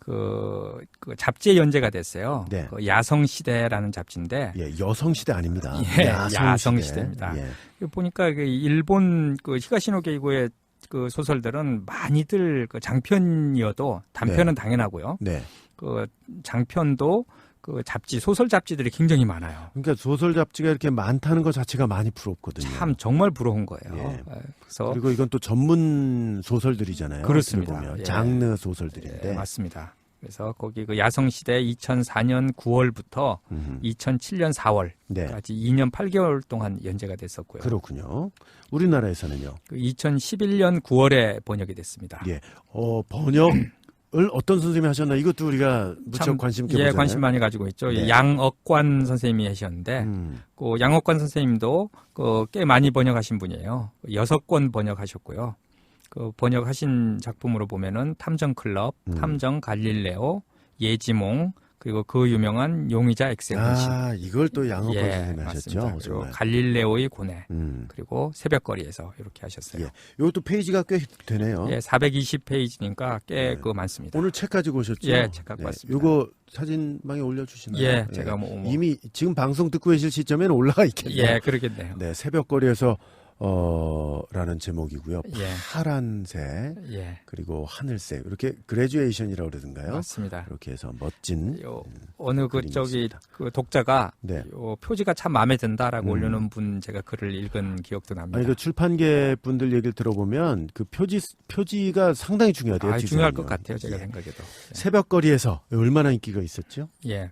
그 잡지에 연재가 됐어요. 네. 그 야성시대라는 잡지인데. 예, 여성시대 아닙니다. 예, 야성시대입니다. 예. 보니까 그 일본 그 히가시노 게이고의 그 소설들은 많이들 그 장편이어도 단편은 당연하고요. 네. 그 장편도 그 잡지, 소설 잡지들이 굉장히 많아요. 그러니까 소설 잡지가 이렇게 많다는 것 자체가 많이 부럽거든요. 참 정말 부러운 거예요. 예. 그래서 그리고 이건 또 전문 소설들이잖아요. 그렇습니다. 보면 예. 장르 소설들인데. 예, 맞습니다. 그래서 거기 그 야성시대 2004년 9월부터 2007년 4월까지 네. 2년 8개월 동안 연재가 됐었고요. 그렇군요. 우리나라에서는요. 그 2011년 9월에 번역이 됐습니다. 예. 번역을 어떤 선생님이 하셨나? 이것도 우리가 무척 관심 있게 보잖아요. 예, 관심 많이 가지고 있죠. 네. 양억관 선생님이 하셨는데 그 양억관 선생님도 그 꽤 많이 번역하신 분이에요. 6권 번역하셨고요. 그 번역하신 작품으로 보면은 탐정 클럽, 탐정 갈릴레오, 예지몽, 그리고 그 유명한 용의자 엑셀런시. 아, 이걸 또 양억관 예, 선생님이 하셨죠. 맞습니다. 그리고 갈릴레오의 고뇌, 그리고 새벽거리에서 이렇게 하셨어요. 예. 이것도 페이지가 꽤 되네요. 예, 420페이지니까 꽤 그 많습니다. 오늘 책 가지고 오셨죠? 예, 책 갖고 왔습니다. 이거 사진방에 올려주시나요? 예, 제가 뭐 이미 지금 방송 듣고 계실 시점에는 올라가 있겠네요. 예, 그러겠네요. 네, 새벽거리에서 라는 제목이고요. 예. 파란색, 예, 그리고 하늘색, 이렇게 그레듀에이션이라고 그러던가요? 맞습니다. 이렇게 해서 멋진 어느 그 저기 그 독자가 네. 요 표지가 참 마음에 든다라고 올려놓은 분 제가 글을 읽은 기억도 납니다. 아니 그 출판계 분들 얘기를 들어보면 그 표지가 상당히 중요하대요. 중요할 것 같아요. 제가 예. 생각해도. 예. 새벽거리에서 얼마나 인기가 있었죠? 예.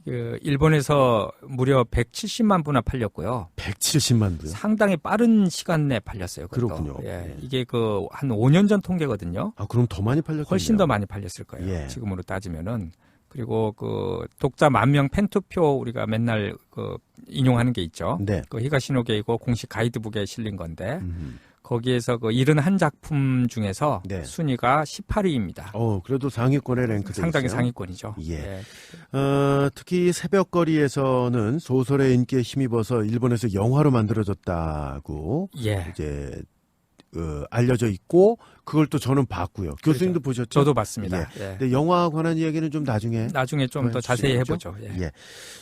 그 일본에서 무려 170만 부나 팔렸고요. 170만 부요. 상당히 빠른 시간 내에 팔렸어요. 그것도. 그렇군요. 예. 이게 그 한 5년 전 통계거든요. 아, 그럼 더 많이 팔렸겠네요. 훨씬 더 많이 팔렸을 거예요. 예. 지금으로 따지면은. 그리고 그 독자 10,000명 팬투표 우리가 맨날 그 인용하는 게 있죠. 네. 그 히가시노 게이고 공식 가이드북에 실린 건데 거기에서 그 71작품 중에서 네. 순위가 18위입니다. 그래도 상위권에 랭크돼 상당히 있어요. 상위권이죠. 예. 특히 새벽거리에서는 소설의 인기에 힘입어서 일본에서 영화로 만들어졌다고 예. 이제 알려져 있고 그걸 또 저는 봤고요. 교수님도 보셨죠? 저도 봤습니다. 예. 예. 근데 영화 관한 이야기는 좀 나중에 좀 더 자세히 해보죠. 예. 예.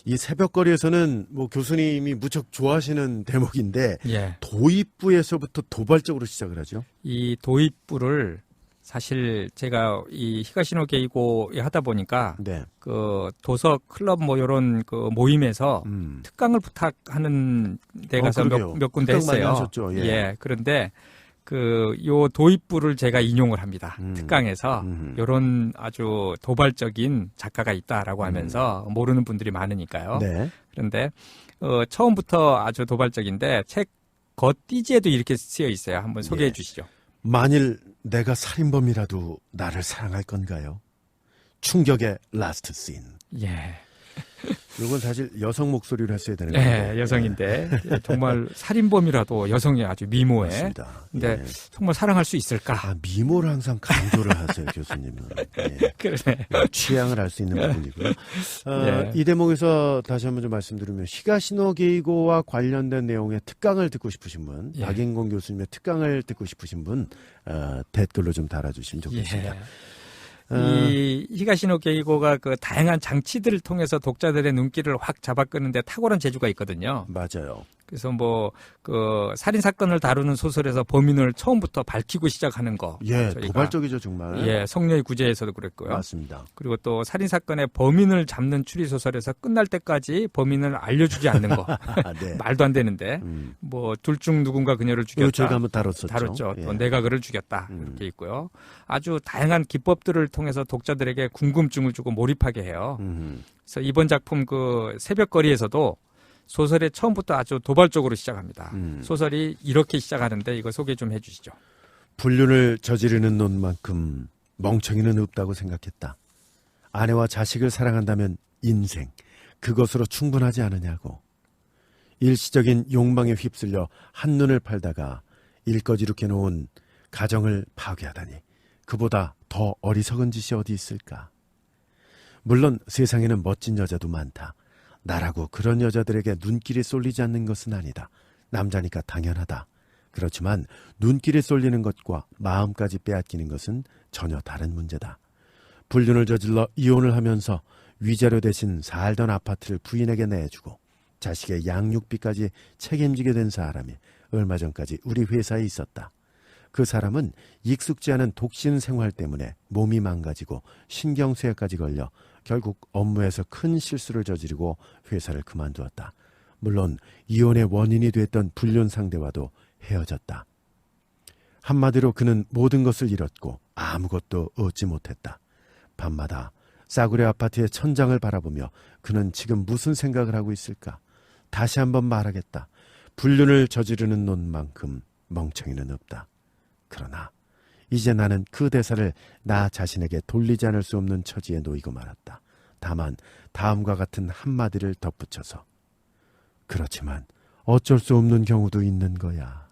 이 새벽거리에서는 뭐 교수님이 무척 좋아하시는 대목인데 예. 도입부에서부터 도발적으로 시작을 하죠. 이 도입부를 사실 제가 이 히가시노 게이고에 하다 보니까 네. 그 도서 클럽 뭐 이런 그 모임에서 특강을 부탁하는 데 가서 몇 군데 특강 많이 했어요. 하셨죠. 예. 예. 그런데 요 도입부를 제가 인용을 합니다. 특강에서 요런 아주 도발적인 작가가 있다라고 하면서 모르는 분들이 많으니까요. 네. 그런데 처음부터 아주 도발적인데 책 겉띠지에도 이렇게 쓰여 있어요. 한번 소개해 주시죠. 만일 내가 살인범이라도 나를 사랑할 건가요? 충격의 라스트 씬. 예. 이건 사실 여성 목소리로 했어야 되는 건데. 예, 여성인데 정말 살인범이라도 여성이 아주 미모에. 맞습니다. 근데 예. 정말 사랑할 수 있을까? 아, 미모를 항상 강조를 하세요, 교수님은. 예. 그러네. 취향을 알 수 있는 부분이고요. 예. 이 대목에서 다시 한번 좀 말씀드리면 히가시노 게이고와 관련된 내용의 특강을 듣고 싶으신 분, 예. 박인공 교수님의 특강을 듣고 싶으신 분 댓글로 좀 달아주시면 좋겠습니다. 예. 이 히가시노 게이고가 그 다양한 장치들을 통해서 독자들의 눈길을 확 잡아끄는데 탁월한 재주가 있거든요. 맞아요. 그래서 뭐 그 살인 사건을 다루는 소설에서 범인을 처음부터 밝히고 시작하는 거. 예, 저희가, 도발적이죠 정말. 예, 성녀의 구제에서도 그랬고요. 맞습니다. 그리고 또 살인 사건의 범인을 잡는 추리 소설에서 끝날 때까지 범인을 알려주지 않는 거. 네. 말도 안 되는데 뭐 둘 중 누군가 그녀를 죽였다. 저희가 한번 다뤘었죠. 또 예. 내가 그를 죽였다. 이렇게 있고요. 아주 다양한 기법들을 통해서 독자들에게 궁금증을 주고 몰입하게 해요. 그래서 이번 작품 그 새벽거리에서도 소설의 처음부터 아주 도발적으로 시작합니다. 소설이 이렇게 시작하는데 이거 소개 좀 해주시죠. 불륜을 저지르는 놈만큼 멍청이는 없다고 생각했다. 아내와 자식을 사랑한다면 인생, 그것으로 충분하지 않으냐고. 일시적인 욕망에 휩쓸려 한눈을 팔다가 일거지룩해 놓은 가정을 파괴하다니 그보다 더 어리석은 짓이 어디 있을까. 물론 세상에는 멋진 여자도 많다. 나라고 그런 여자들에게 눈길이 쏠리지 않는 것은 아니다. 남자니까 당연하다. 그렇지만 눈길이 쏠리는 것과 마음까지 빼앗기는 것은 전혀 다른 문제다. 불륜을 저질러 이혼을 하면서 위자료 대신 살던 아파트를 부인에게 내주고 자식의 양육비까지 책임지게 된 사람이 얼마 전까지 우리 회사에 있었다. 그 사람은 익숙지 않은 독신 생활 때문에 몸이 망가지고 신경쇠약까지 걸려 결국 업무에서 큰 실수를 저지르고 회사를 그만두었다. 물론 이혼의 원인이 됐던 불륜 상대와도 헤어졌다. 한마디로 그는 모든 것을 잃었고 아무것도 얻지 못했다. 밤마다 싸구려 아파트의 천장을 바라보며 그는 지금 무슨 생각을 하고 있을까? 다시 한번 말하겠다. 불륜을 저지르는 놈만큼 멍청이는 없다. 그러나 이제 나는 그 대사를 나 자신에게 돌리지 않을 수 없는 처지에 놓이고 말았다. 다만 다음과 같은 한마디를 덧붙여서 그렇지만 어쩔 수 없는 경우도 있는 거야.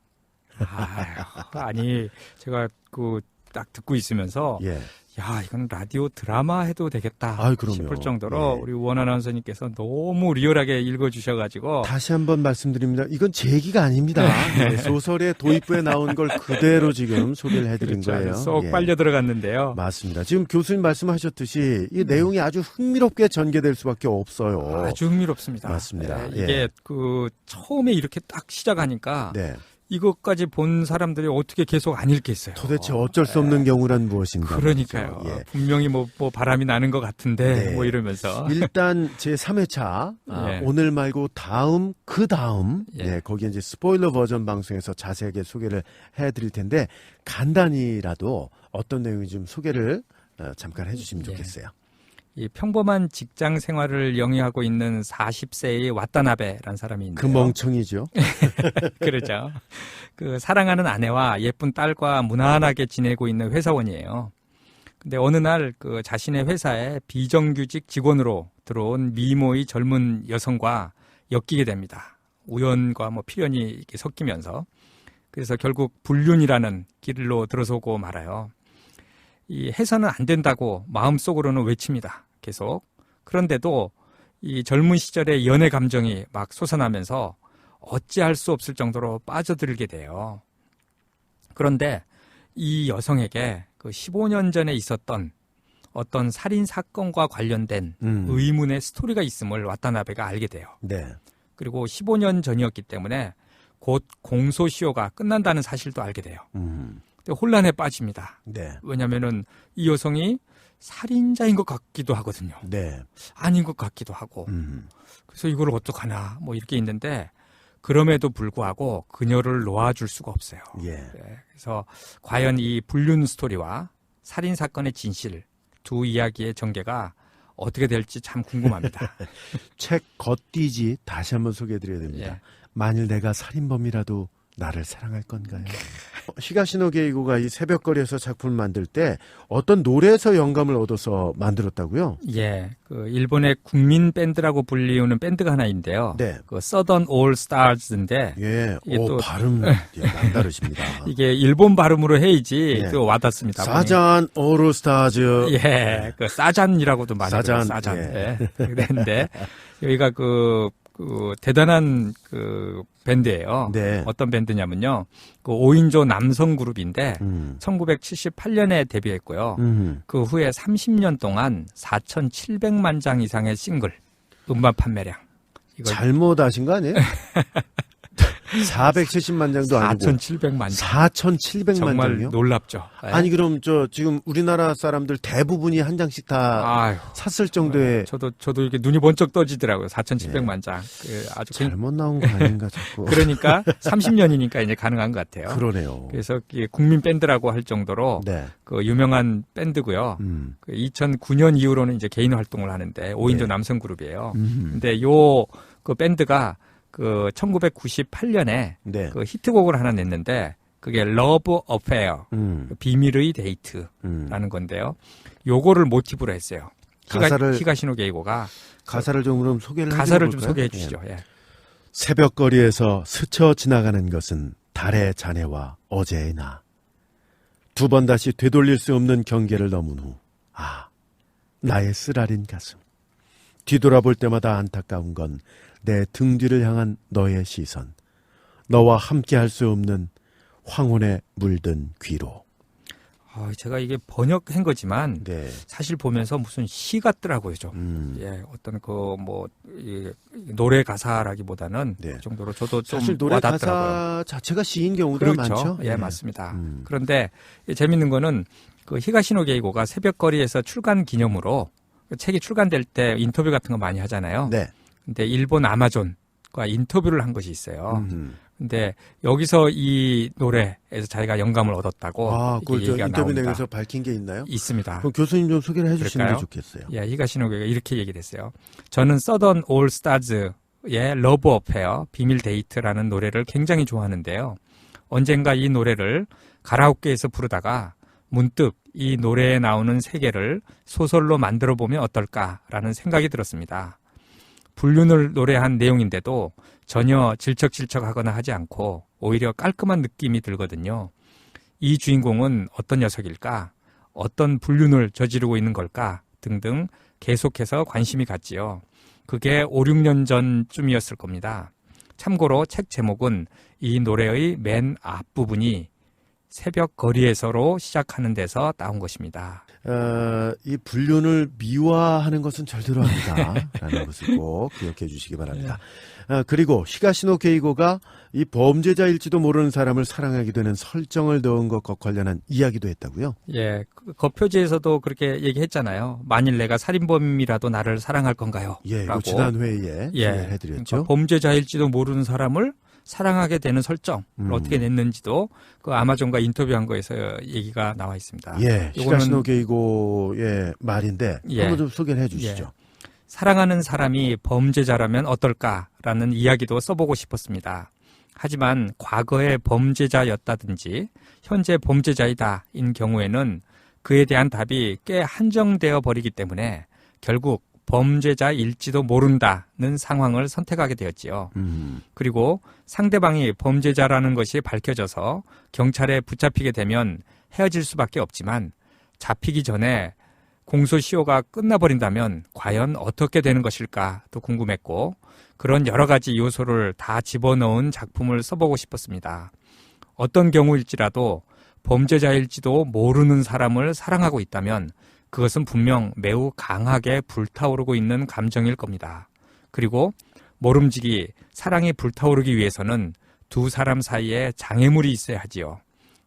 아니 제가 그 딱 듣고 있으면서 예. 야 이건 라디오 드라마 해도 되겠다 그럼요. 싶을 정도로 예. 우리 원 아나운서님께서 너무 리얼하게 읽어주셔가지고 다시 한번 말씀드립니다. 이건 제 얘기가 아닙니다. 네, 소설의 도입부에 나온 걸 그대로 지금 소개를 해드린 그렇죠. 거예요. 쏙 예. 빨려 들어갔는데요. 맞습니다. 지금 교수님 말씀하셨듯이 이 내용이 아주 흥미롭게 전개될 수밖에 없어요. 아주 흥미롭습니다. 맞습니다. 네, 이게 그 처음에 이렇게 딱 시작하니까 네. 이것까지 본 사람들이 어떻게 계속 안 읽겠어요. 도대체 어쩔 수 없는 경우란 무엇인가. 그러니까요. 예. 분명히 뭐 바람이 나는 것 같은데 네. 뭐 이러면서 일단 제 3회차 예. 오늘 말고 다음 그 다음 예. 네, 거기에 이제 스포일러 버전 방송에서 자세하게 소개를 해드릴 텐데 간단히라도 어떤 내용인지 좀 소개를 잠깐 해주시면 예. 좋겠어요. 이 평범한 직장 생활을 영위하고 있는 40세의 와타나베라는 사람이 있는데요. 그 멍청이죠. 그렇죠. 그 사랑하는 아내와 예쁜 딸과 무난하게 지내고 있는 회사원이에요. 근데 어느 날 그 자신의 회사에 비정규직 직원으로 들어온 미모의 젊은 여성과 엮이게 됩니다. 우연과 뭐 필연이 이렇게 섞이면서 그래서 결국 불륜이라는 길로 들어서고 말아요. 이 해서는 안 된다고 마음속으로는 외칩니다. 계속. 그런데도 이 젊은 시절의 연애 감정이 막 솟아나면서 어찌할 수 없을 정도로 빠져들게 돼요. 그런데 이 여성에게 그 15년 전에 있었던 어떤 살인 사건과 관련된 의문의 스토리가 있음을 와타나베가 알게 돼요. 네. 그리고 15년 전이었기 때문에 곧 공소시효가 끝난다는 사실도 알게 돼요. 근데 혼란에 빠집니다. 네. 왜냐면은 이 여성이 살인자인 것 같기도 하거든요. 네. 아닌 것 같기도 하고. 그래서 이걸 어떡하나 뭐 이렇게 있는데 그럼에도 불구하고 그녀를 놓아줄 수가 없어요. 예. 네, 그래서 과연 이 불륜 스토리와 살인 사건의 진실 두 이야기의 전개가 어떻게 될지 참 궁금합니다. 책 겉띠지 다시 한번 소개해드려야 됩니다. 예. 만일 내가 살인범이라도 나를 사랑할 건가요? 히가시노 게이고가 이 새벽거리에서 작품을 만들 때 어떤 노래에서 영감을 얻어서 만들었다고요? 예, 그 일본의 국민 밴드라고 불리우는 밴드가 하나 있는데요. 네. 그 Southern All Stars인데 예, 이게 또 발음 남다르십니다. 이게 일본 발음으로 해야지 예. 또 와닿습니다. 사잔 오르스타즈. 예, 그 사잔이라고도 많이 사잔, 그래요. 사잔. 예. 예. 그런데 여기가 그 대단한 그 밴드예요. 네. 어떤 밴드냐면요. 그 5인조 남성 그룹인데 1978년에 데뷔했고요. 그 후에 30년 동안 4,700만 장 이상의 싱글 음반 판매량. 이걸 잘못하신 거 아니에요? 470만 장도 아니고 4,700만 장. 4,700만 정말 장이요? 놀랍죠. 예. 아니 그럼 저 지금 우리나라 사람들 대부분이 한 장씩 다 아유, 샀을 정도의 저도 이렇게 눈이 번쩍 떠지더라고요. 4,700만 장. 그 아주 잘못 나온 거 아닌가 자꾸. 그러니까 30년이니까 이제 가능한 것 같아요. 그러네요. 그래서 이게 국민 밴드라고 할 정도로 네. 그 유명한 밴드고요. 그 2009년 이후로는 이제 개인 활동을 하는데 5인조 네. 남성 그룹이에요. 근데 요 그 밴드가 그 1998년에 네. 그 히트곡을 하나 냈는데 그게 Love Affair, 비밀의 데이트라는 건데요. 요거를 모티브로 했어요. 히가시노 게이고가 가사를 좀 그럼 소개를 가사를 좀 해볼까요? 소개해 주시죠. 예. 새벽거리에서 스쳐 지나가는 것은 달의 자네와 어제의 나. 두 번 다시 되돌릴 수 없는 경계를 넘은 후 나의 쓰라린 가슴. 뒤돌아볼 때마다 안타까운 건 내 등 뒤를 향한 너의 시선. 너와 함께 할 수 없는 황혼에 물든 귀로. 제가 이게 번역한 거지만 네. 사실 보면서 무슨 시 같더라고요, 좀. 예, 어떤 노래 가사라기보다는 네. 그 정도로 저도 좀 사실 노래 와닿더라고요. 가사 자체가 시인 경우가 그렇죠. 많죠. 예, 네. 맞습니다. 그런데 재밌는 거는 그 히가시노 게이고가 새벽거리에서 출간 기념으로 그 책이 출간될 때 인터뷰 같은 거 많이 하잖아요. 네. 근데 일본 아마존과 인터뷰를 한 것이 있어요. 근데 여기서 이 노래에서 자기가 영감을 얻었다고 그걸 저 얘기가 인터뷰 나옵니다. 내용에서 밝힌 게 있나요? 있습니다. 그럼 교수님 좀 소개를 해주시는 게 좋겠어요. 예, 히가시노게가 이렇게 얘기를 했어요. 저는 서던 올 스타즈의 러브 어페어 비밀 데이트라는 노래를 굉장히 좋아하는데요. 언젠가 이 노래를 가라오케에서 부르다가 문득 이 노래에 나오는 세계를 소설로 만들어 보면 어떨까라는 생각이 들었습니다. 불륜을 노래한 내용인데도 전혀 질척질척하거나 하지 않고 오히려 깔끔한 느낌이 들거든요. 이 주인공은 어떤 녀석일까? 어떤 불륜을 저지르고 있는 걸까? 등등 계속해서 관심이 갔지요. 그게 5, 6년 전쯤이었을 겁니다. 참고로 책 제목은 이 노래의 맨 앞부분이 새벽 거리에서로 시작하는 데서 나온 것입니다. 이 불륜을 미화하는 것은 절대로 아니다. 라는 것을 꼭 기억해 주시기 바랍니다. 그리고 히가시노 게이고가 이 범죄자일지도 모르는 사람을 사랑하게 되는 설정을 넣은 것과 관련한 이야기도 했다고요? 예, 그 표지에서도 그렇게 얘기했잖아요. 만일 내가 살인범이라도 나를 사랑할 건가요? 예, 이거 라고. 지난 회의에 소개해드렸죠. 그러니까 범죄자일지도 모르는 사람을 사랑하게 되는 설정을 어떻게 냈는지도 그 아마존과 인터뷰한 거에서 얘기가 나와 있습니다. 예, 히가시노 게이고의 말인데 한번 좀 소개를 해주시죠. 예. 사랑하는 사람이 범죄자라면 어떨까라는 이야기도 써보고 싶었습니다. 하지만 과거의 범죄자였다든지 현재 범죄자이다인 경우에는 그에 대한 답이 꽤 한정되어 버리기 때문에 결국 범죄자일지도 모른다는 상황을 선택하게 되었지요. 그리고 상대방이 범죄자라는 것이 밝혀져서 경찰에 붙잡히게 되면 헤어질 수밖에 없지만 잡히기 전에 공소시효가 끝나버린다면 과연 어떻게 되는 것일까도 궁금했고 그런 여러 가지 요소를 다 집어넣은 작품을 써보고 싶었습니다. 어떤 경우일지라도 범죄자일지도 모르는 사람을 사랑하고 있다면 그것은 분명 매우 강하게 불타오르고 있는 감정일 겁니다. 그리고 모름지기 사랑이 불타오르기 위해서는 두 사람 사이에 장애물이 있어야 하지요.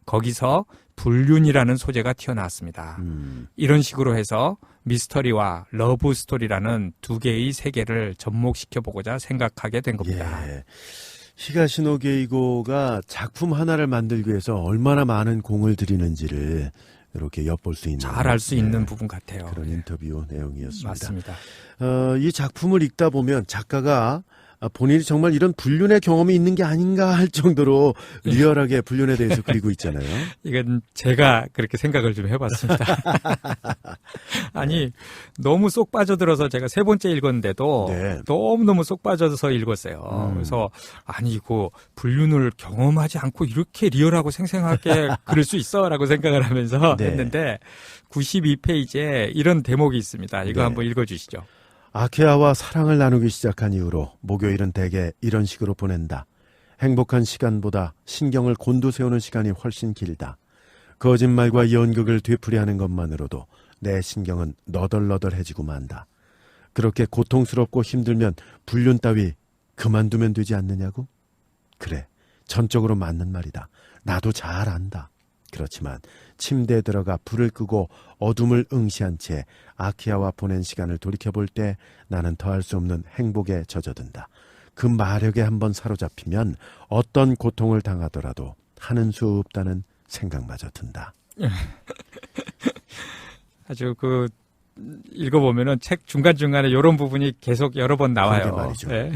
거기서 불륜이라는 소재가 튀어나왔습니다. 이런 식으로 해서 미스터리와 러브 스토리라는 두 개의 세계를 접목시켜보고자 생각하게 된 겁니다. 예. 히가시노 게이고가 작품 하나를 만들기 위해서 얼마나 많은 공을 들이는지를 이렇게 엿볼 수 있는 잘 알 수 있는 부분 같아요. 그런 인터뷰 내용이었습니다. 맞습니다. 이 작품을 읽다 보면 작가가 본인이 정말 이런 불륜의 경험이 있는 게 아닌가 할 정도로 리얼하게 불륜에 대해서 그리고 있잖아요. 이건 제가 그렇게 생각을 좀 해봤습니다. 아니 너무 쏙 빠져들어서 제가 세 번째 읽었는데도 너무너무 쏙 빠져서 읽었어요. 그래서 아니 이거 불륜을 경험하지 않고 이렇게 리얼하고 생생하게 그릴 수 있어? 라고 생각을 하면서 했는데 92페이지에 이런 대목이 있습니다. 이거 한번 읽어주시죠. 아케아와 사랑을 나누기 시작한 이후로 목요일은 대개 이런 식으로 보낸다. 행복한 시간보다 신경을 곤두세우는 시간이 훨씬 길다. 거짓말과 연극을 되풀이하는 것만으로도 내 신경은 너덜너덜해지고 만다. 그렇게 고통스럽고 힘들면 불륜 따위 그만두면 되지 않느냐고? 그래, 전적으로 맞는 말이다. 나도 잘 안다. 그렇지만 침대에 들어가 불을 끄고 어둠을 응시한 채 아키아와 보낸 시간을 돌이켜볼 때 나는 더할 수 없는 행복에 젖어든다. 그 마력에 한번 사로잡히면 어떤 고통을 당하더라도 하는 수 없다는 생각마저 든다. 아주 읽어보면은 책 중간중간에 이런 부분이 계속 여러 번 나와요. 그러게 말이죠. 네.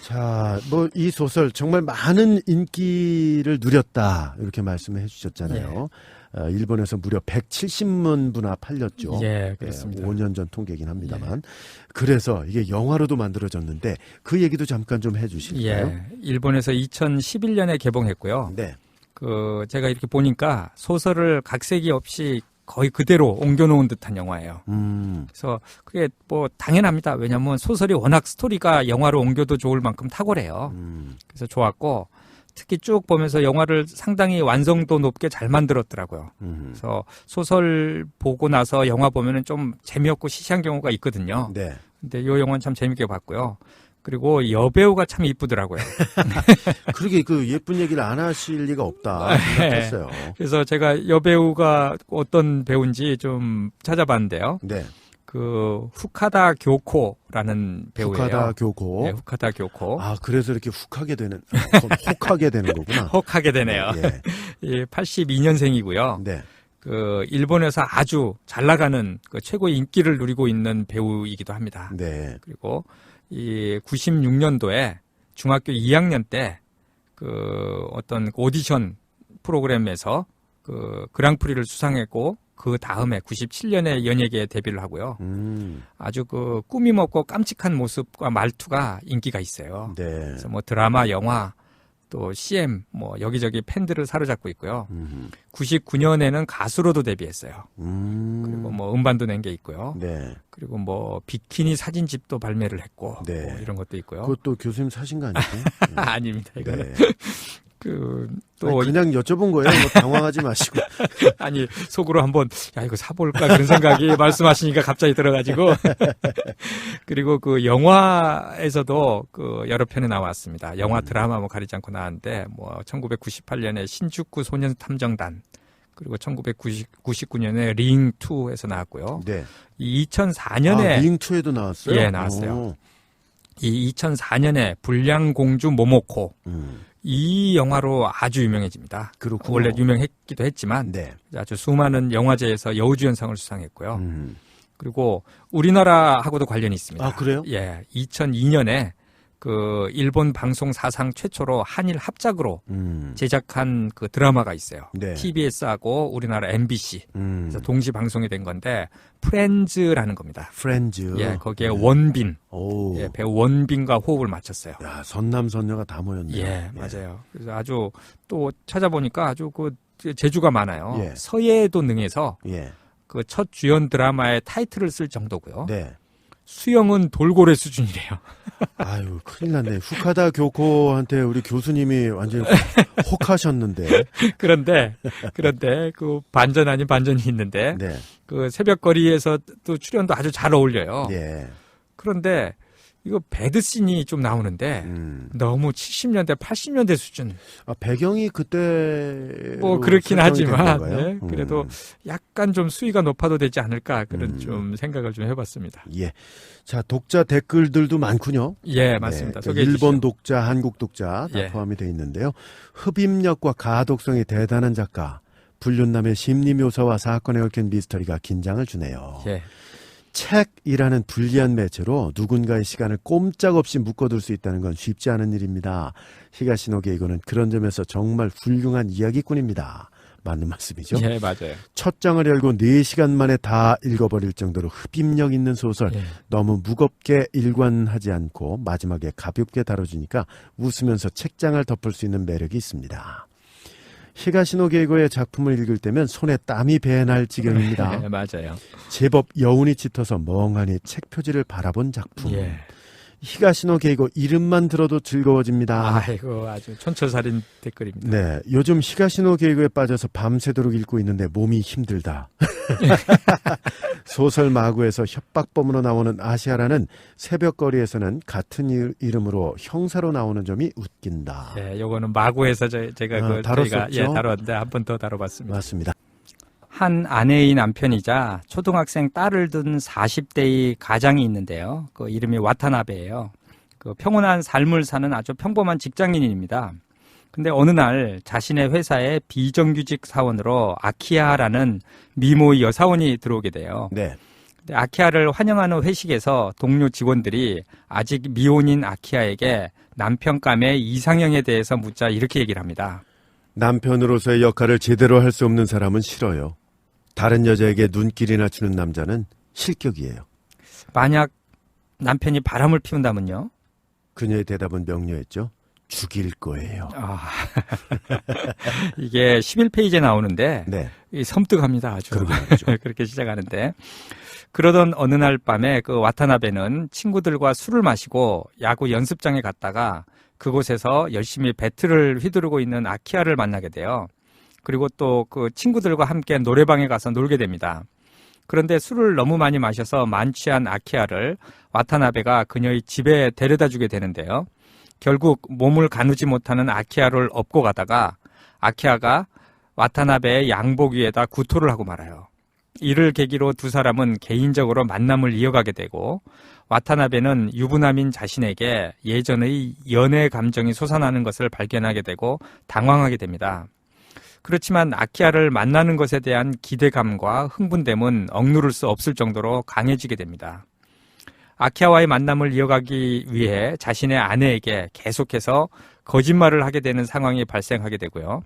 자, 이 소설 정말 많은 인기를 누렸다 이렇게 말씀을 해주셨잖아요. 일본에서 무려 170만 팔렸죠. 예, 그렇습니다. 5년 전 통계이긴 합니다만. 그래서 이게 영화로도 만들어졌는데 그 얘기도 잠깐 좀 해주실까요? 예, 일본에서 2011년에 개봉했고요. 네. 제가 이렇게 보니까 소설을 각색이 없이 거의 그대로 옮겨놓은 듯한 영화예요. 그래서 그게 당연합니다. 왜냐하면 소설이 워낙 스토리가 영화로 옮겨도 좋을 만큼 탁월해요. 그래서 좋았고 특히 쭉 보면서 영화를 상당히 완성도 높게 잘 만들었더라고요. 그래서 소설 보고 나서 영화 보면은 좀 재미없고 시시한 경우가 있거든요. 네. 근데 이 영화는 참 재밌게 봤고요. 그리고 여배우가 참 이쁘더라고요. 그러게 그 예쁜 얘기를 안 하실 리가 없다 생각했어요. 그래서 제가 여배우가 어떤 배우인지 좀 찾아봤는데요. 네. 그 후카다 교코라는 배우예요. 후카다 교코. 네, 후카다 교코. 아, 그래서 이렇게 혹하게 되는 혹하게 되는 거구나. 혹하게 되네요. 예. 예, 82년생이고요. 네. 그 일본에서 아주 잘 나가는 그 최고의 인기를 누리고 있는 배우이기도 합니다. 네. 그리고 이 96년도에 중학교 2학년 때 그 어떤 오디션 프로그램에서 그 그랑프리를 수상했고 그 다음에 97년에 연예계에 데뷔를 하고요. 아주 그 꾸밈 없고 깜찍한 모습과 말투가 인기가 있어요. 네. 그래서 뭐 드라마, 영화, 또 CM 뭐 여기저기 팬들을 사로잡고 있고요. 99년에는 가수로도 데뷔했어요. 그리고 뭐 음반도 낸 게 있고요. 네. 그리고 뭐 비키니 사진집도 발매를 했고 네. 뭐 이런 것도 있고요. 그것도 교수님 사신 거 아니에요? 아닙니다. 이거는 네. 또 그냥 여쭤본 거예요. 뭐 당황하지 마시고. 아니 속으로 한번 야 이거 사볼까 그런 생각이 말씀하시니까 갑자기 들어가지고 그리고 그 영화에서도 그 여러 편에 나왔습니다. 영화 드라마 뭐 가리지 않고 나왔는데 뭐 1998년에 신주쿠 소년 탐정단 그리고 1999년에 링 2에서 나왔고요. 네. 이 2004년에 링 2에도 나왔어요? 예, 나왔어요. 이 2004년에 불량공주 모모코 이 영화로 아주 유명해집니다. 그렇군요. 원래 유명했기도 했지만 네. 아주 수많은 영화제에서 여우주연상을 수상했고요. 그리고 우리나라하고도 관련이 있습니다. 아, 그래요? 예, 2002년에 그 일본 방송 사상 최초로 한일 합작으로 제작한 그 드라마가 있어요. 네. TBS하고 우리나라 MBC 그래서 동시 방송이 된 건데 프렌즈라는 겁니다. 프렌즈. 예, 거기에 원빈, 오. 예, 배우 원빈과 호흡을 맞췄어요. 야, 선남선녀가 다 모였네요. 예, 맞아요. 그래서 아주 또 찾아보니까 아주 그 재주가 많아요. 예. 서예도 능해서 예. 그 첫 주연 드라마의 타이틀을 쓸 정도고요. 네. 수영은 돌고래 수준이래요. 아유, 큰일 났네. 후카다 교코한테 우리 교수님이 완전히 혹하셨는데. 그런데 그 반전 아닌 반전이 있는데 네. 그 새벽거리에서 또 출연도 아주 잘 어울려요. 예. 그런데 이거 배드씬이 좀 나오는데 너무 70년대, 80년대 수준. 아, 배경이 그때 뭐 그렇긴 하지만 네. 그래도 약간 좀 수위가 높아도 되지 않을까 그런 좀 생각을 좀 해봤습니다. 예. 자, 독자 댓글들도 많군요. 예, 맞습니다. 네, 소개해 일본 주시죠. 독자, 한국 독자 다 예. 포함이 되어 있는데요. 흡입력과 가독성이 대단한 작가. 불륜남의 심리 묘사와 사건에 얽힌 미스터리가 긴장을 주네요. 예. 책이라는 불리한 매체로 누군가의 시간을 꼼짝없이 묶어둘 수 있다는 건 쉽지 않은 일입니다. 히가시노 게이고는 그런 점에서 정말 훌륭한 이야기꾼입니다. 맞는 말씀이죠? 예, 맞아요. 첫 장을 열고 4시간 만에 다 읽어버릴 정도로 흡입력 있는 소설. 예. 너무 무겁게 일관하지 않고 마지막에 가볍게 다뤄주니까 웃으면서 책장을 덮을 수 있는 매력이 있습니다. 히가시노 게이고의 작품을 읽을 때면 손에 땀이 배날 지경입니다. 예, 맞아요. 제법 여운이 짙어서 멍하니 책 표지를 바라본 작품. 예. 히가시노 게이고 이름만 들어도 즐거워집니다. 아이고, 아주 촌철살인 댓글입니다. 네, 요즘 히가시노 게이고에 빠져서 밤새도록 읽고 있는데 몸이 힘들다. 소설 마구에서 협박범으로 나오는 아시아라는 새벽거리에서는 같은 이름으로 형사로 나오는 점이 웃긴다. 예, 요거는 마구에서 제가 그 다뤘었죠? 저희가 다뤘는데 한 번 더 다뤄봤습니다. 맞습니다. 한 아내의 남편이자 초등학생 딸을 둔 40대의 가장이 있는데요. 그 이름이 와타나베예요. 그 평온한 삶을 사는 아주 평범한 직장인입니다. 근데 어느 날 자신의 회사에 비정규직 사원으로 아키야라는 미모의 여사원이 들어오게 돼요. 네. 근데 아키야를 환영하는 회식에서 동료 직원들이 아직 미혼인 아키야에게 남편감의 이상형에 대해서 묻자 이렇게 얘기를 합니다. 남편으로서의 역할을 제대로 할 수 없는 사람은 싫어요. 다른 여자에게 눈길이나 주는 남자는 실격이에요. 만약 남편이 바람을 피운다면요? 그녀의 대답은 명료했죠. 죽일 거예요. 아, 이게 11페이지에 나오는데 네. 이 섬뜩합니다. 아주. 그러게 말이죠. 그렇게 시작하는데 그러던 어느 날 밤에 그 와타나베는 친구들과 술을 마시고 야구 연습장에 갔다가 그곳에서 열심히 배트를 휘두르고 있는 아키야를 만나게 돼요. 그리고 또 그 친구들과 함께 노래방에 가서 놀게 됩니다. 그런데 술을 너무 많이 마셔서 만취한 아키야를 와타나베가 그녀의 집에 데려다 주게 되는데요. 결국 몸을 가누지 못하는 아키야를 업고 가다가 아키야가 와타나베의 양복 위에다 구토를 하고 말아요. 이를 계기로 두 사람은 개인적으로 만남을 이어가게 되고 와타나베는 유부남인 자신에게 예전의 연애 감정이 솟아나는 것을 발견하게 되고 당황하게 됩니다. 그렇지만 아키야를 만나는 것에 대한 기대감과 흥분됨은 억누를 수 없을 정도로 강해지게 됩니다. 아키야와의 만남을 이어가기 위해 자신의 아내에게 계속해서 거짓말을 하게 되는 상황이 발생하게 되고요.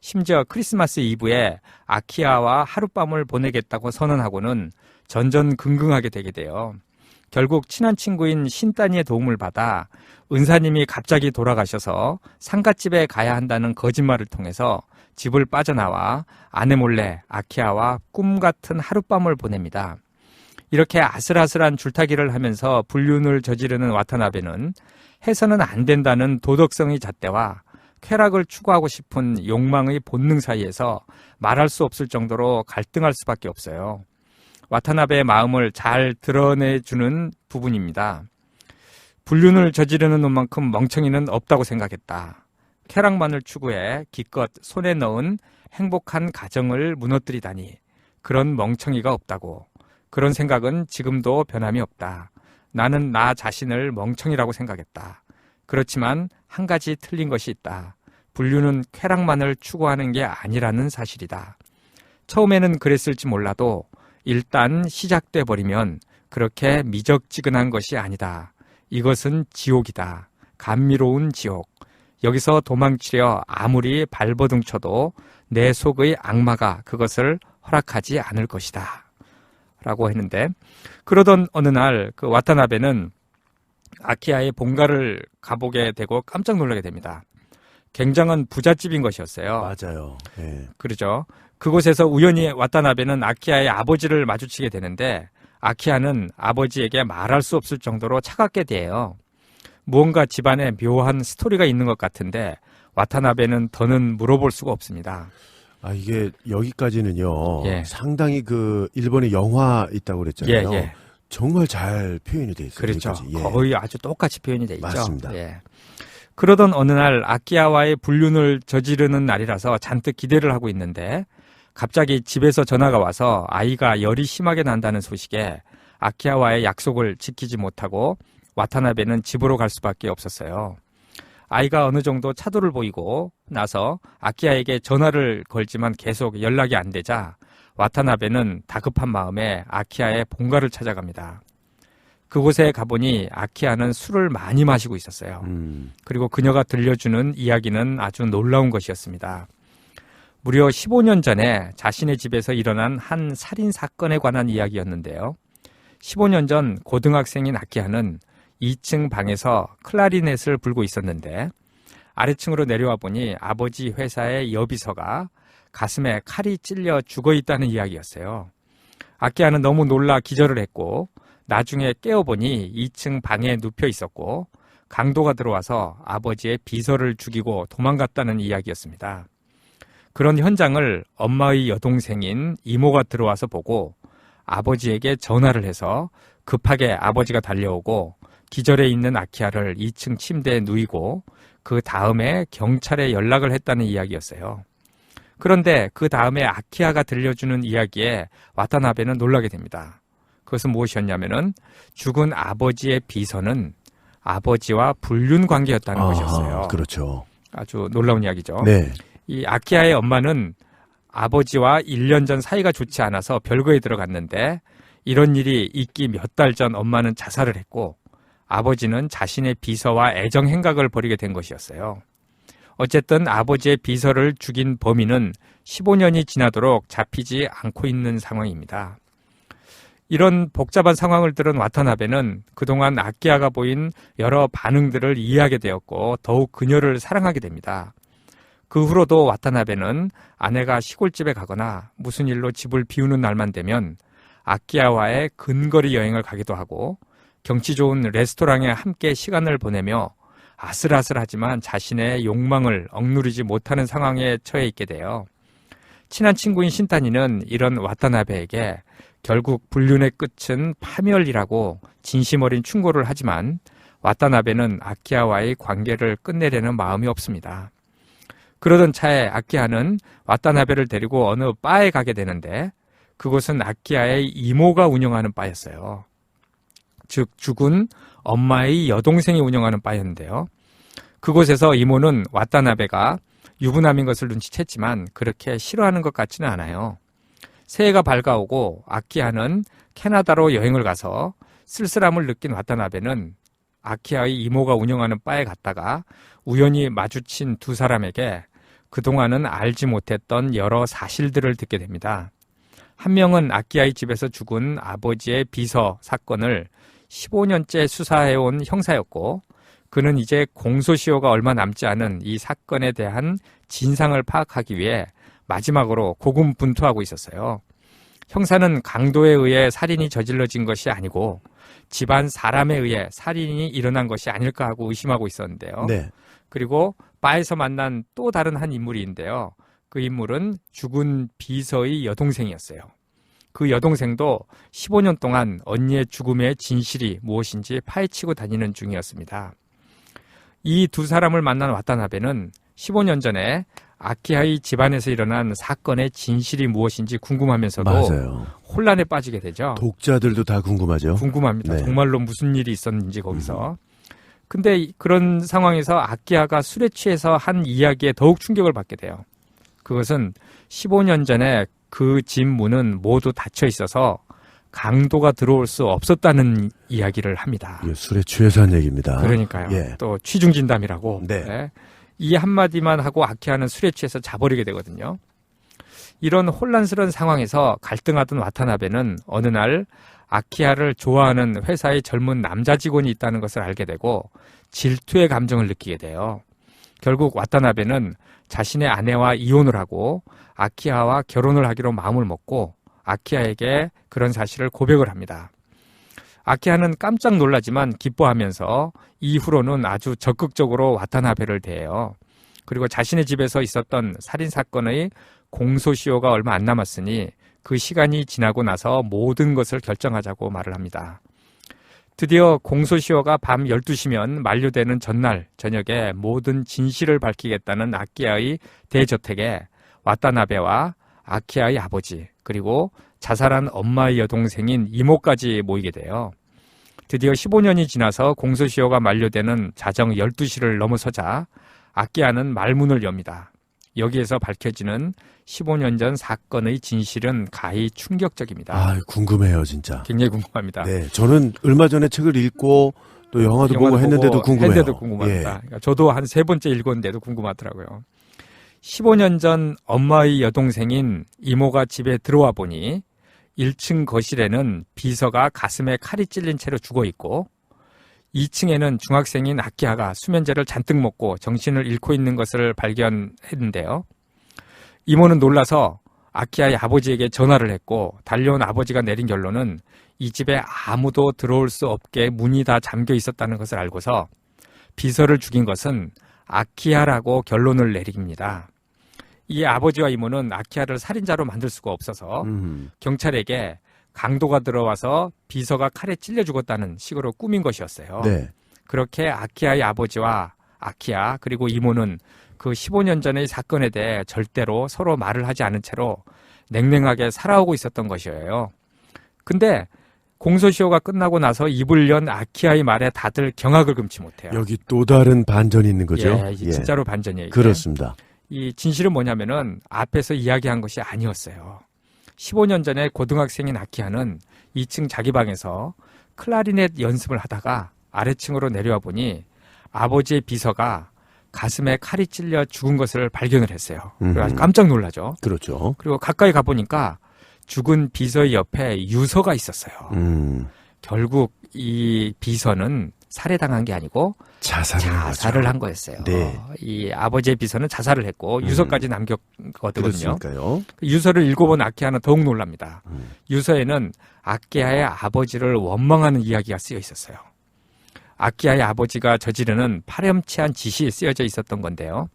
심지어 크리스마스 이브에 아키야와 하룻밤을 보내겠다고 선언하고는 전전긍긍하게 되게 돼요. 결국 친한 친구인 신따니의 도움을 받아 은사님이 갑자기 돌아가셔서 상갓집에 가야 한다는 거짓말을 통해서 집을 빠져나와 아내 몰래 아키야와 꿈 같은 하룻밤을 보냅니다. 이렇게 아슬아슬한 줄타기를 하면서 불륜을 저지르는 와타나베는 해서는 안 된다는 도덕성의 잣대와 쾌락을 추구하고 싶은 욕망의 본능 사이에서 말할 수 없을 정도로 갈등할 수밖에 없어요. 와타나베의 마음을 잘 드러내주는 부분입니다. 불륜을 저지르는 놈만큼 멍청이는 없다고 생각했다. 쾌락만을 추구해 기껏 손에 넣은 행복한 가정을 무너뜨리다니 그런 멍청이가 없다고. 그런 생각은 지금도 변함이 없다. 나는 나 자신을 멍청이라고 생각했다. 그렇지만 한 가지 틀린 것이 있다. 불륜은 쾌락만을 추구하는 게 아니라는 사실이다. 처음에는 그랬을지 몰라도 일단 시작돼 버리면 그렇게 미적지근한 것이 아니다. 이것은 지옥이다. 감미로운 지옥. 여기서 도망치려 아무리 발버둥 쳐도 내 속의 악마가 그것을 허락하지 않을 것이다. 라고 했는데, 그러던 어느 날 그 와타나베는 아키야의 본가를 가보게 되고 깜짝 놀라게 됩니다. 굉장한 부잣집인 것이었어요. 맞아요. 네. 그러죠. 그곳에서 우연히 와타나베는 아키야의 아버지를 마주치게 되는데 아키야는 아버지에게 말할 수 없을 정도로 차갑게 대해요. 무언가 집안에 묘한 스토리가 있는 것 같은데 와타나베는 더는 물어볼 수가 없습니다. 아, 이게 여기까지는요. 예. 상당히 그 일본의 영화 있다고 그랬잖아요. 예, 예. 정말 잘 표현이 돼 있어요. 그렇죠. 예. 거의 아주 똑같이 표현이 돼 있죠. 맞습니다. 예. 그러던 어느 날 아키야와의 불륜을 저지르는 날이라서 잔뜩 기대를 하고 있는데 갑자기 집에서 전화가 와서 아이가 열이 심하게 난다는 소식에 아키야와의 약속을 지키지 못하고 와타나베는 집으로 갈 수밖에 없었어요. 아이가 어느 정도 차도를 보이고 나서 아키야에게 전화를 걸지만 계속 연락이 안 되자 와타나베는 다급한 마음에 아키야의 본가를 찾아갑니다. 그곳에 가보니 아키야는 술을 많이 마시고 있었어요. 그리고 그녀가 들려주는 이야기는 아주 놀라운 것이었습니다. 무려 15년 전에 자신의 집에서 일어난 한 살인 사건에 관한 이야기였는데요. 15년 전 고등학생인 아키야는 2층 방에서 클라리넷을 불고 있었는데 아래층으로 내려와 보니 아버지 회사의 여비서가 가슴에 칼이 찔려 죽어 있다는 이야기였어요. 아키야는 너무 놀라 기절을 했고 나중에 깨어보니 2층 방에 눕혀 있었고 강도가 들어와서 아버지의 비서를 죽이고 도망갔다는 이야기였습니다. 그런 현장을 엄마의 여동생인 이모가 들어와서 보고 아버지에게 전화를 해서 급하게 아버지가 달려오고 기절해 있는 아키야를 2층 침대에 누이고 그 다음에 경찰에 연락을 했다는 이야기였어요. 그런데 그 다음에 아키야가 들려주는 이야기에 와타나베는 놀라게 됩니다. 그것은 무엇이었냐면은 죽은 아버지의 비서는 아버지와 불륜 관계였다는 것이었어요. 그렇죠. 아주 놀라운 이야기죠. 네. 이 아키야의 엄마는 아버지와 1년 전 사이가 좋지 않아서 별거에 들어갔는데 이런 일이 있기 몇 달 전 엄마는 자살을 했고 아버지는 자신의 비서와 애정 행각을 벌이게 된 것이었어요. 어쨌든 아버지의 비서를 죽인 범인은 15년이 지나도록 잡히지 않고 있는 상황입니다. 이런 복잡한 상황을 들은 와타나베는 그동안 아키야가 보인 여러 반응들을 이해하게 되었고 더욱 그녀를 사랑하게 됩니다. 그 후로도 와타나베는 아내가 시골집에 가거나 무슨 일로 집을 비우는 날만 되면 아키야와의 근거리 여행을 가기도 하고 경치 좋은 레스토랑에 함께 시간을 보내며 아슬아슬하지만 자신의 욕망을 억누르지 못하는 상황에 처해 있게 돼요. 친한 친구인 신타니는 이런 와타나베에게 결국 불륜의 끝은 파멸이라고 진심 어린 충고를 하지만 와타나베는 아키야와의 관계를 끝내려는 마음이 없습니다. 그러던 차에 아키야는 와타나베를 데리고 어느 바에 가게 되는데 그곳은 아키야의 이모가 운영하는 바였어요. 즉 죽은 엄마의 여동생이 운영하는 바였는데요. 그곳에서 이모는 와타나베가 유부남인 것을 눈치챘지만 그렇게 싫어하는 것 같지는 않아요. 새해가 밝아오고 아키야는 캐나다로 여행을 가서 쓸쓸함을 느낀 와타나베는 아키야의 이모가 운영하는 바에 갔다가 우연히 마주친 두 사람에게 그동안은 알지 못했던 여러 사실들을 듣게 됩니다. 한 명은 아키야의 집에서 죽은 아버지의 비서 사건을 15년째 수사해온 형사였고 그는 이제 공소시효가 얼마 남지 않은 이 사건에 대한 진상을 파악하기 위해 마지막으로 고군분투하고 있었어요. 형사는 강도에 의해 살인이 저질러진 것이 아니고 집안 사람에 의해 살인이 일어난 것이 아닐까 하고 의심하고 있었는데요. 네. 그리고 바에서 만난 또 다른 한 인물이 있는데요. 그 인물은 죽은 비서의 여동생이었어요. 그 여동생도 15년 동안 언니의 죽음의 진실이 무엇인지 파헤치고 다니는 중이었습니다. 이 두 사람을 만난 와타나베는 15년 전에 아키야의 집안에서 일어난 사건의 진실이 무엇인지 궁금하면서도 맞아요. 혼란에 빠지게 되죠. 독자들도 다 궁금하죠. 궁금합니다. 네. 정말로 무슨 일이 있었는지 거기서. 근데 그런 상황에서 아키야가 술에 취해서 한 이야기에 더욱 충격을 받게 돼요. 그것은 15년 전에 그 집 문은 모두 닫혀 있어서 강도가 들어올 수 없었다는 이야기를 합니다. 예, 술에 취해서 한 얘기입니다. 그러니까요. 예. 또 취중진담이라고. 네. 네. 이 한마디만 하고 아키야는 술에 취해서 자버리게 되거든요. 이런 혼란스러운 상황에서 갈등하던 와타나베는 어느 날 아키야를 좋아하는 회사의 젊은 남자 직원이 있다는 것을 알게 되고 질투의 감정을 느끼게 돼요. 결국 와타나베는 자신의 아내와 이혼을 하고 아키야와 결혼을 하기로 마음을 먹고 아키야에게 그런 사실을 고백을 합니다. 아키야는 깜짝 놀라지만 기뻐하면서 이후로는 아주 적극적으로 와타나베를 대해요. 그리고 자신의 집에서 있었던 살인사건의 공소시효가 얼마 안 남았으니 그 시간이 지나고 나서 모든 것을 결정하자고 말을 합니다. 드디어 공소시효가 밤 12시면 만료되는 전날 저녁에 모든 진실을 밝히겠다는 아키야의 대저택에 와타나베와 아키야의 아버지 그리고 자살한 엄마의 여동생인 이모까지 모이게 돼요. 드디어 15년이 지나서 공소시효가 만료되는 자정 12시를 넘어서자 아키야는 말문을 엽니다. 여기에서 밝혀지는 15년 전 사건의 진실은 가히 충격적입니다. 아, 궁금해요, 진짜. 굉장히 궁금합니다. 네, 저는 얼마 전에 책을 읽고 또 영화도 보고 했는데도 궁금해요. 했는데도 궁금합니다. 예. 그러니까 저도 한 3번째 읽었는데도 궁금하더라고요. 15년 전 엄마의 여동생인 이모가 집에 들어와 보니 1층 거실에는 비서가 가슴에 칼이 찔린 채로 죽어 있고 2층에는 중학생인 아키야가 수면제를 잔뜩 먹고 정신을 잃고 있는 것을 발견했는데요. 이모는 놀라서 아키야의 아버지에게 전화를 했고 달려온 아버지가 내린 결론은 이 집에 아무도 들어올 수 없게 문이 다 잠겨 있었다는 것을 알고서 비서를 죽인 것은 아키야라고 결론을 내립니다. 이 아버지와 이모는 아키야를 살인자로 만들 수가 없어서 경찰에게 강도가 들어와서 비서가 칼에 찔려 죽었다는 식으로 꾸민 것이었어요. 네. 그렇게 아키야의 아버지와 아키야 그리고 이모는 그 15년 전의 사건에 대해 절대로 서로 말을 하지 않은 채로 냉랭하게 살아오고 있었던 것이에요. 근데 공소시효가 끝나고 나서 입을 연 아키야의 말에 다들 경악을 금치 못해요. 여기 또 다른 반전이 있는 거죠? 예, 이게 진짜로 반전이에요. 이게. 그렇습니다. 이 진실은 뭐냐면은 앞에서 이야기한 것이 아니었어요. 15년 전에 고등학생인 아키야는 2층 자기 방에서 클라리넷 연습을 하다가 아래층으로 내려와 보니 아버지의 비서가 가슴에 칼이 찔려 죽은 것을 발견을 했어요. 그래서 깜짝 놀라죠. 그렇죠. 그리고 가까이 가보니까 죽은 비서의 옆에 유서가 있었어요. 결국 이 비서는 살해당한 게 아니고 자살을 한 거였어요. 네. 이 아버지의 비서는 자살을 했고 유서까지 남겼거든요. 그렇으니까요. 유서를 읽어본 아키야는 더욱 놀랍니다. 유서에는 아키야의 아버지를 원망하는 이야기가 쓰여 있었어요. 아키야의 아버지가 저지르는 파렴치한 짓이 쓰여져 있었던 건데요.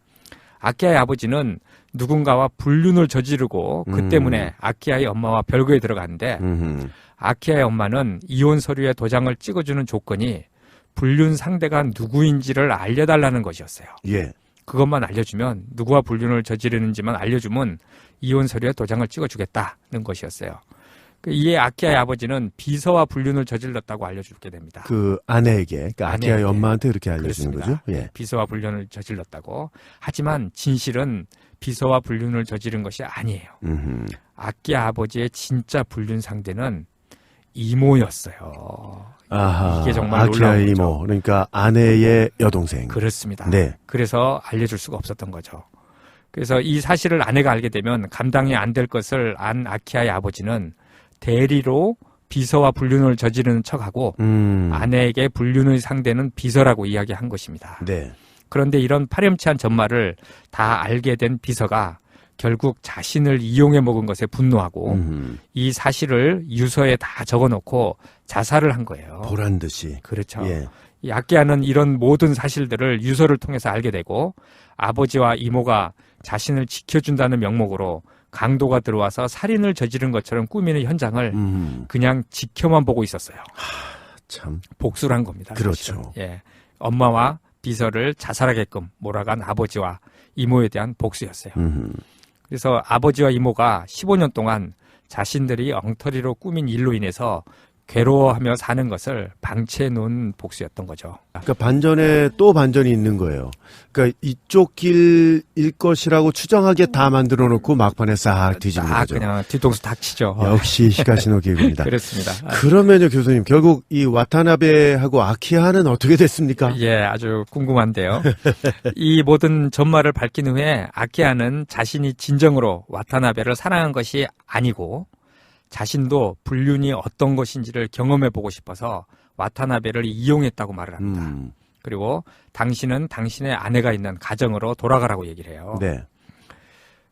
아키야의 아버지는 누군가와 불륜을 저지르고 그 때문에 아키야의 엄마와 별거에 들어갔는데 아키야의 엄마는 이혼 서류에 도장을 찍어주는 조건이 불륜 상대가 누구인지를 알려달라는 것이었어요. 예. 그것만 알려주면 누구와 불륜을 저지르는지만 알려주면 이혼 서류에 도장을 찍어주겠다는 것이었어요. 이에 아키야의 아버지는 비서와 불륜을 저질렀다고 알려주게 됩니다. 그 아내에게, 그러니까 아키야의 엄마한테 그렇게 알려주는 그렇습니다. 거죠? 예. 비서와 불륜을 저질렀다고. 하지만 진실은 비서와 불륜을 저지른 것이 아니에요. 아키야 아버지의 진짜 불륜 상대는 이모였어요. 아하, 이게 정말 아키야의 놀라운 이모, 거죠. 그러니까 아내의 여동생. 그렇습니다. 네. 그래서 알려줄 수가 없었던 거죠. 그래서 이 사실을 아내가 알게 되면 감당이 안 될 것을 안 아키야의 아버지는 대리로 비서와 불륜을 저지르는 척하고 아내에게 불륜의 상대는 비서라고 이야기한 것입니다. 네. 그런데 이런 파렴치한 전말을 다 알게 된 비서가 결국 자신을 이용해 먹은 것에 분노하고 이 사실을 유서에 다 적어놓고 자살을 한 거예요. 보란 듯이. 그렇죠. 예. 이 아키야는 이런 모든 사실들을 유서를 통해서 알게 되고 아버지와 이모가 자신을 지켜준다는 명목으로 강도가 들어와서 살인을 저지른 것처럼 꾸미는 현장을 그냥 지켜만 보고 있었어요. 참. 복수를 한 겁니다. 그렇죠. 사실은. 예. 엄마와 비서를 자살하게끔 몰아간 아버지와 이모에 대한 복수였어요. 그래서 아버지와 이모가 15년 동안 자신들이 엉터리로 꾸민 일로 인해서 괴로워하며 사는 것을 방치해 놓은 복수였던 거죠. 그러니까 반전에 또 반전이 있는 거예요. 그러니까 이쪽 길일 것이라고 추정하게 다 만들어 놓고 막판에 싹 뒤집는 거죠. 그냥 뒤통수 닥치죠. 역시 히가시노 계급입니다. 그렇습니다. 그러면요, 교수님, 결국 이 와타나베하고 아키야는 어떻게 됐습니까? 예, 아주 궁금한데요. 이 모든 전말을 밝힌 후에 아키야는 자신이 진정으로 와타나베를 사랑한 것이 아니고 자신도 불륜이 어떤 것인지를 경험해보고 싶어서 와타나베를 이용했다고 말을 합니다. 그리고 당신은 당신의 아내가 있는 가정으로 돌아가라고 얘기를 해요. 네.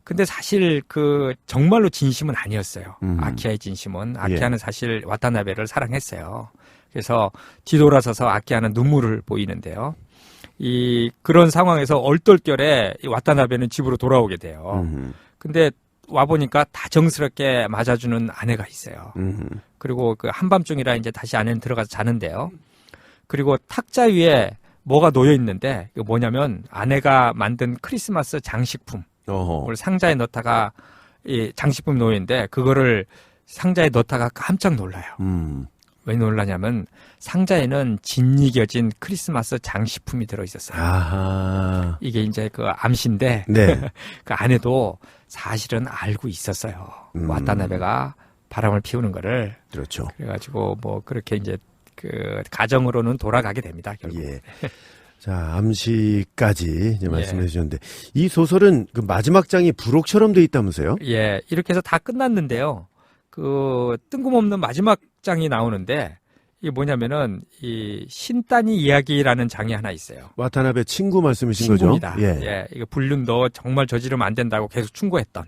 근데 사실 그 정말로 진심은 아니었어요. 아키야의 진심은. 아키야는 사실 와타나베를 사랑했어요. 그래서 뒤돌아서서 아키야는 눈물을 보이는데요. 그런 상황에서 얼떨결에 이 와타나베는 집으로 돌아오게 돼요. 근데 와보니까 다정스럽게 맞아주는 아내가 있어요. 그리고 그 한밤중이라 이제 다시 아내는 들어가서 자는데요. 그리고 탁자 위에 뭐가 놓여 있는데, 이거 뭐냐면 아내가 만든 크리스마스 장식품을 상자에 넣다가 이 장식품 놓여 있는데, 그거를 상자에 넣다가 깜짝 놀라요. 왜 놀라냐면 상자에는 짓이겨진 크리스마스 장식품이 들어있었어요. 아하. 이게 이제 그 암시인데, 네. 그 아내도 사실은 알고 있었어요. 와타나베가 바람을 피우는 거를. 그렇죠. 그래가지고 뭐 그렇게 이제 그 가정으로는 돌아가게 됩니다. 결국. 예. 자, 암시까지 이제 말씀해 주셨는데 이 소설은 그 마지막 장이 부록처럼 돼 있다면서요? 예, 이렇게 해서 다 끝났는데요. 그 뜬금없는 마지막 장이 나오는데 이게 뭐냐면은 이 신단이 이야기라는 장이 하나 있어요. 와타나베 친구 말씀이신 친구입니다. 거죠? 예, 이거 불륜 너 정말 저지르면 안 된다고 계속 충고했던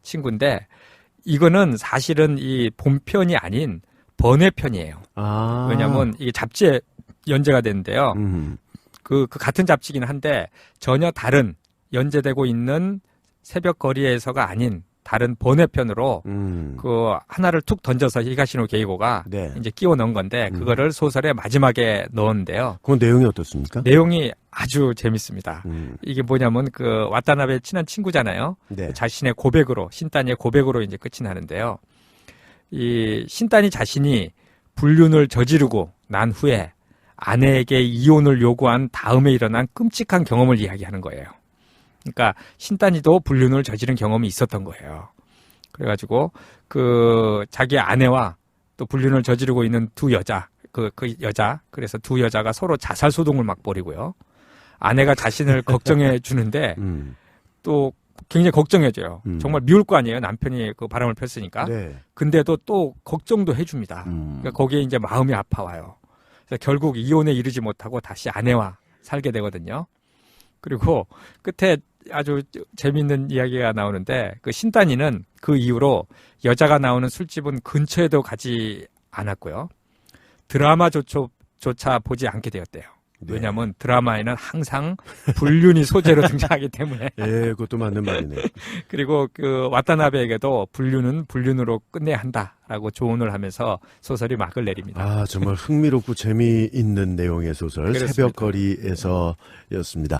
친구인데 이거는 사실은 이 본편이 아닌 번외편이에요. 아. 왜냐하면 이게 잡지에 연재가 되는데요. 그 같은 잡지긴 한데 전혀 다른 연재되고 있는 새벽 거리에서가 아닌 다른 번외편으로 그 하나를 툭 던져서 히가시노 게이고가 네. 이제 끼워 넣은 건데 그거를 소설의 마지막에 넣었는데요. 그 내용이 어떻습니까? 내용이 아주 재밌습니다. 이게 뭐냐면 그 와타나베 친한 친구잖아요. 네. 자신의 고백으로 신단의 고백으로 이제 끝이 나는데요. 이 신단이 자신이 불륜을 저지르고 난 후에 아내에게 이혼을 요구한 다음에 일어난 끔찍한 경험을 이야기하는 거예요. 그러니까 신단이도 불륜을 저지른 경험이 있었던 거예요. 그래가지고 그 자기 아내와 또 불륜을 저지르고 있는 두 여자, 그 여자, 그래서 두 여자가 서로 자살 소동을 막 벌이고요. 아내가 자신을 걱정해 주는데 또 굉장히 걱정해줘요. 정말 미울 거 아니에요. 남편이 그 바람을 폈으니까. 네. 근데도 또 걱정도 해줍니다. 그러니까 거기에 이제 마음이 아파와요. 그래서 결국 이혼에 이르지 못하고 다시 아내와 살게 되거든요. 그리고 끝에 아주 재미있는 이야기가 나오는데 그 신단이는 그 이후로 여자가 나오는 술집은 근처에도 가지 않았고요. 드라마조차 보지 않게 되었대요. 왜냐하면 드라마에는 항상 불륜이 소재로 등장하기 때문에. 예, 그것도 맞는 말이네. 그리고 그 와타나베에게도 불륜은 불륜으로 끝내야 한다라고 조언을 하면서 소설이 막을 내립니다. 아, 정말 흥미롭고 재미있는 내용의 소설 그렇습니다. 새벽거리에서였습니다.